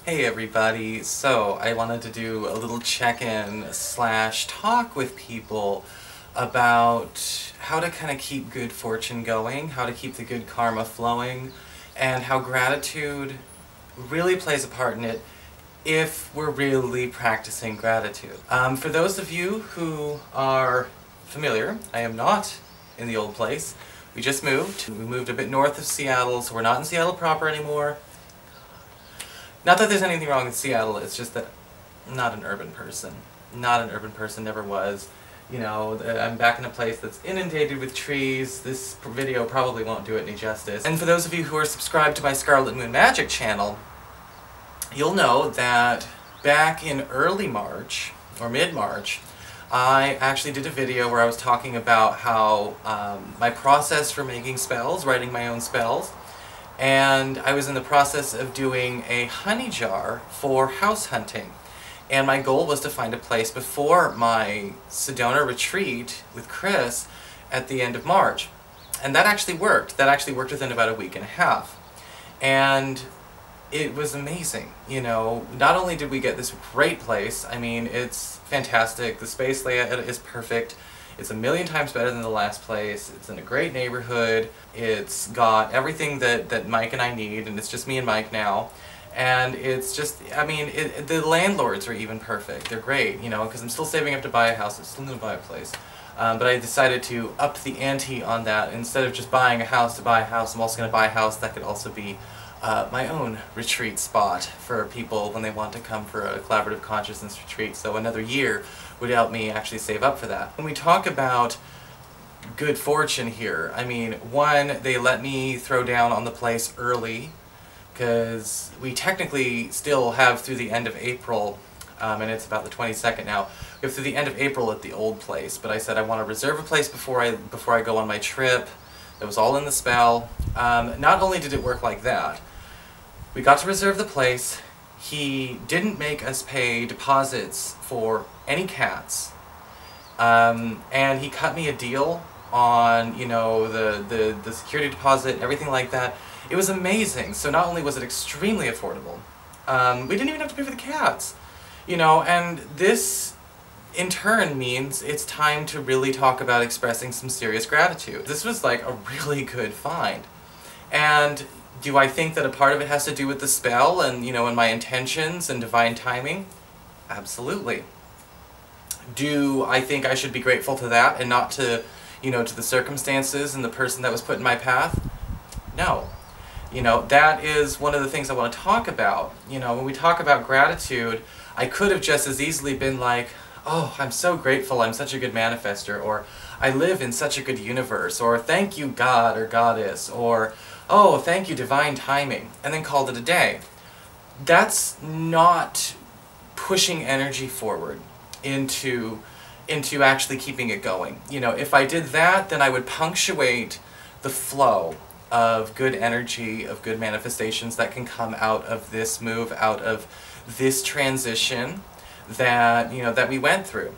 Hey everybody, so I wanted to do a little check-in slash talk with people about how to kind of keep good fortune going, how to keep the good karma flowing, and how gratitude really plays a part in it if we're really practicing gratitude. For those of you who are familiar, I am not in the old place. We just moved. We moved a bit north of Seattle, so we're not in Seattle proper anymore. Not that there's anything wrong with Seattle, it's just that I'm not an urban person. Not an urban person, never was. You know, I'm back in a place that's inundated with trees. This video probably won't do it any justice. And for those of you who are subscribed to my Scarlet Moon Magic channel, you'll know that back in early March, or mid-March, I actually did a video where I was talking about how my process for making spells, writing my own spells, and I was in the process of doing a honey jar for house hunting. And my goal was to find a place before my Sedona retreat with Chris at the end of March. And that actually worked. That actually worked within about a week and a half. And it was amazing. You know, not only did we get this great place, I mean, it's fantastic. The space layout is perfect. It's a million times better than the last place. It's in a great neighborhood. It's got everything that Mike and I need, and it's just me and Mike now. And it's just, I mean, the landlords are even perfect. They're great, you know, because I'm still saving up to buy a house. I'm still going to buy a place. But I decided to up the ante on that. Instead of just buying a house to buy a house, I'm also going to buy a house that could also be my own retreat spot for people when they want to come for a collaborative consciousness retreat. So another year would help me actually save up for that. When we talk about good fortune here, I mean, one, they let me throw down on the place early, because we technically still have through the end of April, and it's about the 22nd now, we have through the end of April at the old place, but I said I want to reserve a place before I go on my trip. That was all in the spell. Not only did it work like that, we got to reserve the place. He didn't make us pay deposits for any cats, and he cut me a deal on, you know, the security deposit and everything like that. It was amazing. So not only was it extremely affordable, we didn't even have to pay for the cats, you know, and this in turn means it's time to really talk about expressing some serious gratitude. This was like a really good find. And do I think that a part of it has to do with the spell and, you know, and my intentions and divine timing? Absolutely. Do I think I should be grateful to that and not to, you know, to the circumstances and the person that was put in my path? No. You know, that is one of the things I want to talk about. You know, when we talk about gratitude, I could have just as easily been like, oh, I'm so grateful, I'm such a good manifester, or I live in such a good universe, or thank you God or Goddess, or oh, thank you divine timing, and then called it a day. That's not pushing energy forward into actually keeping it going. You know, if I did that, then I would punctuate the flow of good energy, of good manifestations that can come out of this move, out of this transition that, you know, that we went through.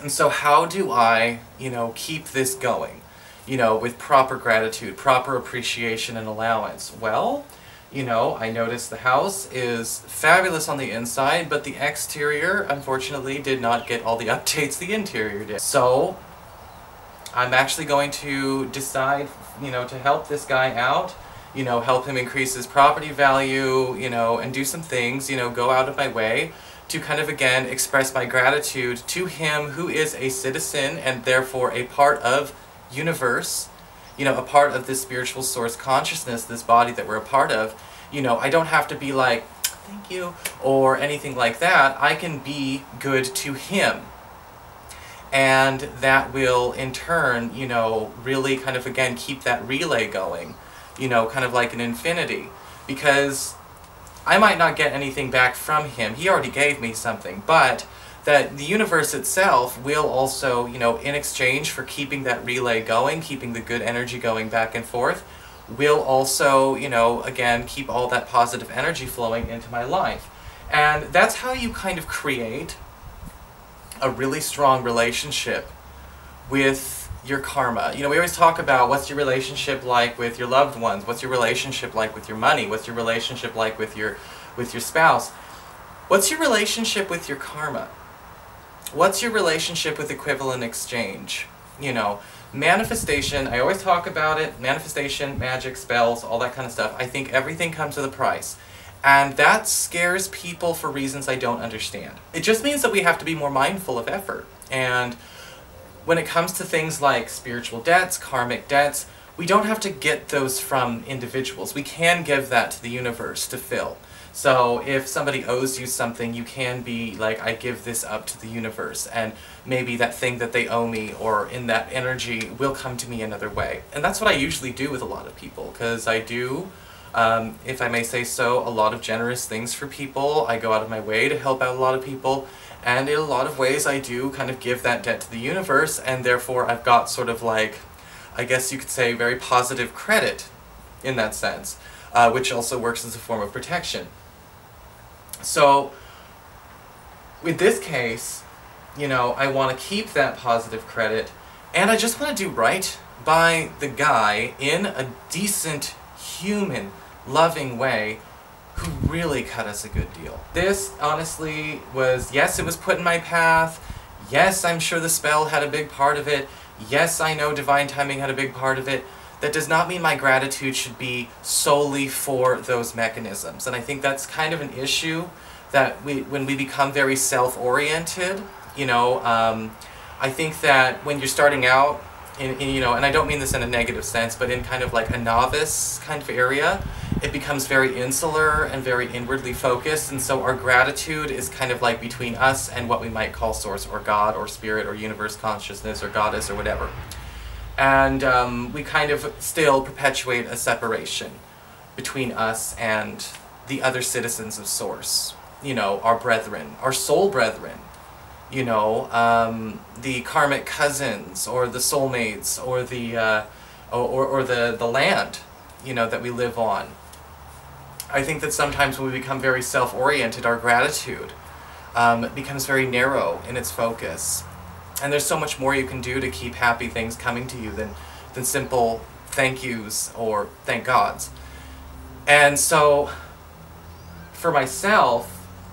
And so how do I, you know, keep this going, you know, with proper gratitude, proper appreciation and allowance? Well, you know, I noticed the house is fabulous on the inside, but the exterior, unfortunately, did not get all the updates the interior did. So I'm actually going to decide, you know, to help this guy out, you know, help him increase his property value, you know, and do some things, you know, go out of my way to kind of, again, express my gratitude to him who is a citizen and therefore a part of universe, you know, a part of this spiritual source consciousness, this body that we're a part of. You know, I don't have to be like, thank you, or anything like that. I can be good to him. And that will, in turn, you know, really kind of, again, keep that relay going, you know, kind of like an infinity. Because I might not get anything back from him. He already gave me something, but that the universe itself will also, you know, in exchange for keeping that relay going, keeping the good energy going back and forth, will also, you know, again, keep all that positive energy flowing into my life. And that's how you kind of create a really strong relationship with your karma. You know, we always talk about what's your relationship like with your loved ones, what's your relationship like with your money, what's your relationship like with your spouse. What's your relationship with your karma? What's your relationship with equivalent exchange? You know, manifestation, I always talk about it, manifestation, magic, spells, all that kind of stuff. I think everything comes with a price. And that scares people for reasons I don't understand. It just means that we have to be more mindful of effort. And when it comes to things like spiritual debts, karmic debts, we don't have to get those from individuals. We can give that to the universe to fill. So if somebody owes you something, you can be like, I give this up to the universe, and maybe that thing that they owe me or in that energy will come to me another way. And that's what I usually do with a lot of people, because I do, if I may say so, a lot of generous things for people. I go out of my way to help out a lot of people, and in a lot of ways I do kind of give that debt to the universe, and therefore I've got sort of like, I guess you could say, very positive credit in that sense, which also works as a form of protection. So, with this case, you know, I want to keep that positive credit, and I just want to do right by the guy in a decent, human, loving way who really cut us a good deal. This, honestly, was, yes, it was put in my path. Yes, I'm sure the spell had a big part of it. Yes, I know divine timing had a big part of it. That does not mean my gratitude should be solely for those mechanisms. And I think that's kind of an issue that when we become very self-oriented, you know, I think that when you're starting out, you know, and I don't mean this in a negative sense, but in kind of like a novice kind of area, it becomes very insular and very inwardly focused, and so our gratitude is kind of like between us and what we might call source or God or spirit or universe consciousness or goddess or whatever. And we kind of still perpetuate a separation between us and the other citizens of Source. You know, our brethren, our soul brethren. You know, the karmic cousins, or the soulmates, or the land, you know, that we live on. I think that sometimes when we become very self-oriented, our gratitude becomes very narrow in its focus. And there's so much more you can do to keep happy things coming to you than simple thank yous or thank gods. And so, for myself,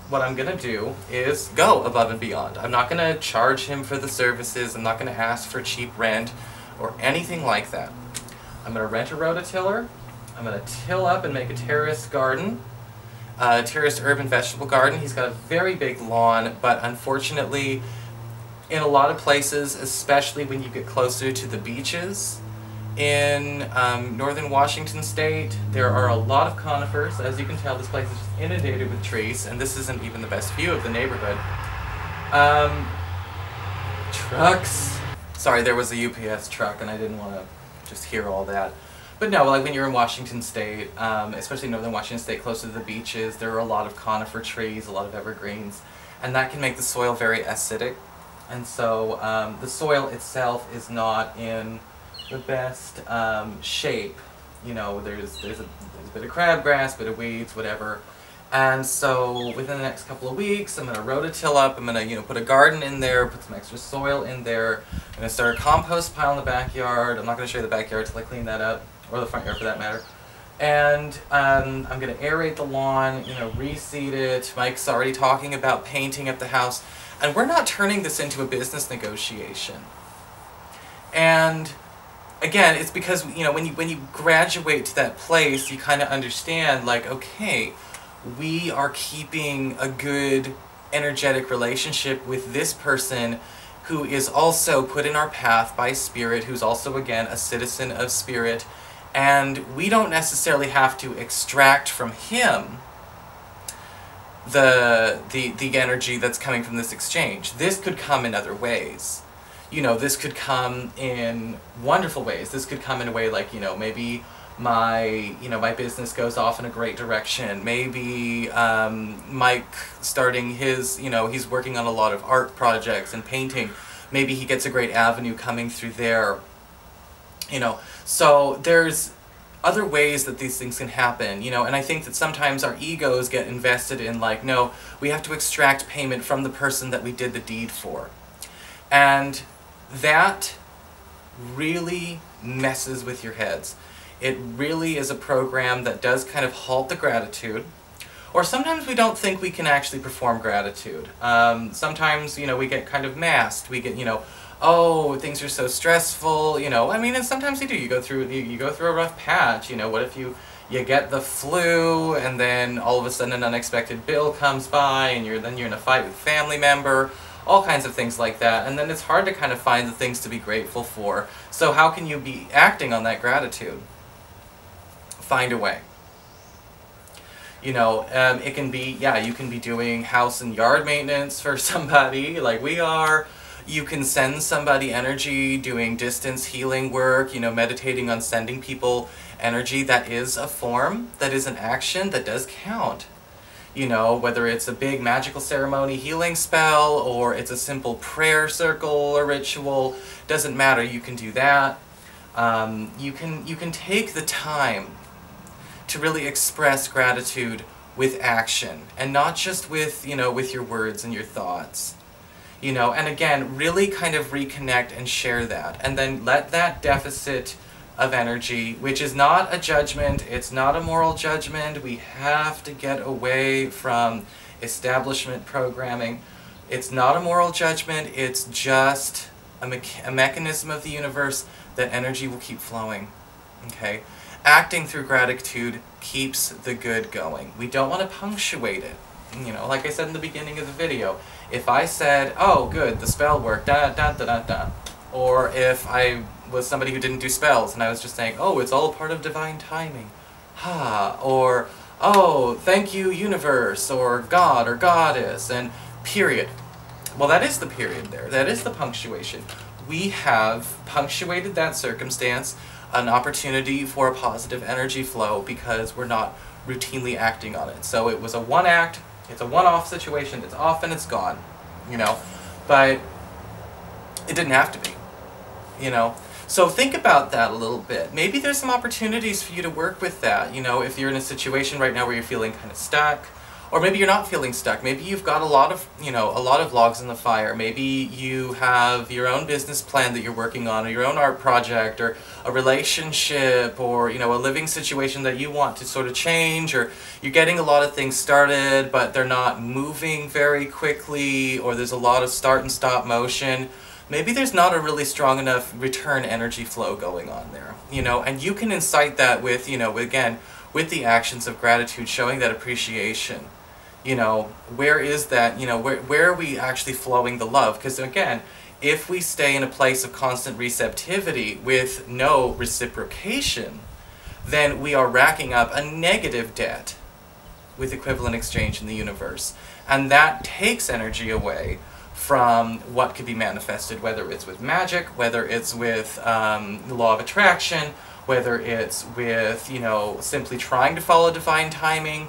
what I'm going to do is go above and beyond. I'm not going to charge him for the services. I'm not going to ask for cheap rent or anything like that. I'm going to rent a rototiller. I'm going to till up and make a terraced garden, a terraced urban vegetable garden. He's got a very big lawn, but unfortunately, in a lot of places, especially when you get closer to the beaches in northern Washington state, there are a lot of conifers. As you can tell, this place is just inundated with trees, and this isn't even the best view of the neighborhood. Trucks. Sorry, there was a UPS truck, and I didn't want to just hear all that. But no, like when you're in Washington state, especially northern Washington state, closer to the beaches, there are a lot of conifer trees, a lot of evergreens, and that can make the soil very acidic. And so the soil itself is not in the best shape. You know, there's a bit of crabgrass, bit of weeds, whatever. And so within the next couple of weeks, I'm going to rototill up. I'm going to, you know, put a garden in there, put some extra soil in there. I'm going to start a compost pile in the backyard. I'm not going to show you the backyard till I clean that up, or the front yard for that matter. And I'm going to aerate the lawn, you know, reseed it. Mike's already talking about painting up the house. And we're not turning this into a business negotiation. And again, it's because, you know, when you graduate to that place, you kind of understand, like, okay, we are keeping a good energetic relationship with this person who is also put in our path by spirit, who's also, again, a citizen of spirit, and we don't necessarily have to extract from him the energy that's coming from this exchange. This could come in other ways. You know, this could come in wonderful ways. This could come in a way like, you know, maybe my business goes off in a great direction. Maybe Mike starting his, you know, he's working on a lot of art projects and painting. Maybe he gets a great avenue coming through there. You know, so there's other ways that these things can happen, you know, and I think that sometimes our egos get invested in, like, no, we have to extract payment from the person that we did the deed for. And that really messes with your heads. It really is a program that does kind of halt the gratitude. Or sometimes we don't think we can actually perform gratitude. Sometimes, you know, we get kind of masked. We get, you know, oh, things are so stressful, you know. I mean, and sometimes you do. You go through a rough patch, you know. What if you get the flu, and then all of a sudden an unexpected bill comes by, and then you're in a fight with a family member, all kinds of things like that. And then it's hard to kind of find the things to be grateful for. So how can you be acting on that gratitude? Find a way. You know, it can be, yeah, you can be doing house and yard maintenance for somebody, like we are. You can send somebody energy, doing distance healing work, you know, meditating on sending people energy. That is a form, that is an action, that does count. You know, whether it's a big magical ceremony healing spell, or it's a simple prayer circle or ritual, doesn't matter, you can do that. You can take the time to really express gratitude with action, and not just with, you know, with your words and your thoughts. You know, and again, really kind of reconnect and share that, and then let that deficit of energy, which is not a judgment, it's not a moral judgment, we have to get away from establishment programming. It's not a moral judgment, it's just a mechanism of the universe that energy will keep flowing, okay? Acting through gratitude keeps the good going. We don't want to punctuate it. You know, like I said in the beginning of the video, if I said, oh good, the spell worked, da da da da da, or if I was somebody who didn't do spells and I was just saying, oh, it's all part of divine timing, ha, or oh, thank you universe, or God or goddess, and period. Well, that is the period there, that is the punctuation. We have punctuated that circumstance, an opportunity for a positive energy flow, because we're not routinely acting on it. So it was a one act, it's a one-off situation, it's off and it's gone, you know, but it didn't have to be, you know. So think about that a little bit. Maybe there's some opportunities for you to work with that, you know, if you're in a situation right now where you're feeling kind of stuck, or maybe you're not feeling stuck. Maybe you've got a lot of, you know, a lot of logs in the fire. Maybe you have your own business plan that you're working on, or your own art project, or a relationship, or, you know, a living situation that you want to sort of change, or you're getting a lot of things started, but they're not moving very quickly, or there's a lot of start and stop motion. Maybe there's not a really strong enough return energy flow going on there, you know, and you can incite that with, you know, again, with the actions of gratitude, showing that appreciation. You know, where is that, you know, where are we actually flowing the love? Because again, if we stay in a place of constant receptivity with no reciprocation, then we are racking up a negative debt with equivalent exchange in the universe. And that takes energy away from what could be manifested, whether it's with magic, whether it's with the law of attraction, whether it's with, you know, simply trying to follow divine timing.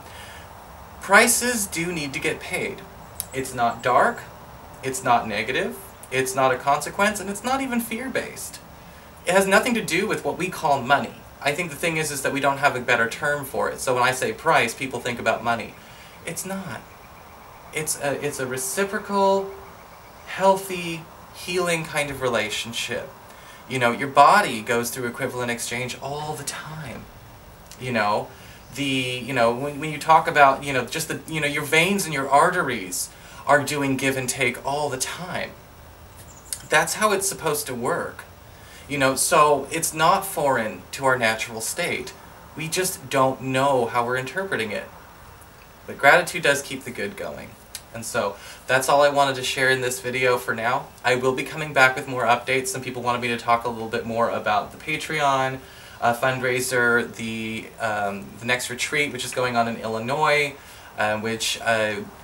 Prices do need to get paid. It's not dark, it's not negative, it's not a consequence, and it's not even fear-based. It has nothing to do with what we call money. I think the thing is that we don't have a better term for it. So when I say price, people think about money. It's not. It's a reciprocal, healthy, healing kind of relationship. You know, your body goes through equivalent exchange all the time, you know. When you talk about, you know, just the, you know, your veins and your arteries are doing give and take all the time. That's how it's supposed to work. You know, so it's not foreign to our natural state. We just don't know how we're interpreting it. But gratitude does keep the good going. And so that's all I wanted to share in this video for now. I will be coming back with more updates. Some people wanted me to talk a little bit more about the Patreon fundraiser, the next retreat, which is going on in Illinois, which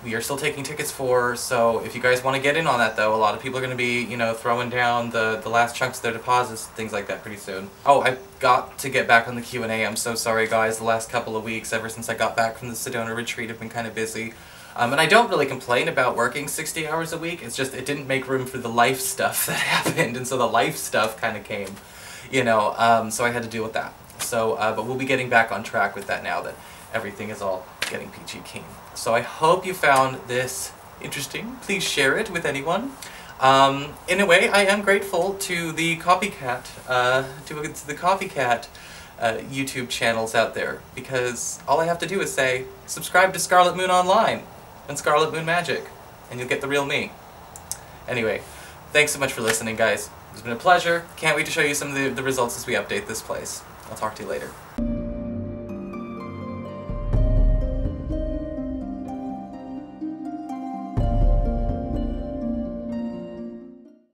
we are still taking tickets for. So if you guys want to get in on that, though, a lot of people are going to be, you know, throwing down the last chunks of their deposits, things like that, pretty soon. Oh, I've got to get back on the Q&A. I'm so sorry, guys. The last couple of weeks, ever since I got back from the Sedona retreat, have been kind of busy. And I don't really complain about working 60 hours a week. It's just it didn't make room for the life stuff that happened, and so the life stuff kind of came. You know, so I had to deal with that. So, but we'll be getting back on track with that now that everything is all getting peachy keen. So I hope you found this interesting. Please share it with anyone. In a way, I am grateful to the copycat, to the copycat YouTube channels out there, because all I have to do is say, subscribe to Scarlet Moon Online and Scarlet Moon Magic, and you'll get the real me. Anyway, thanks so much for listening, guys. It's been a pleasure. Can't wait to show you some of the results as we update this place. I'll talk to you later.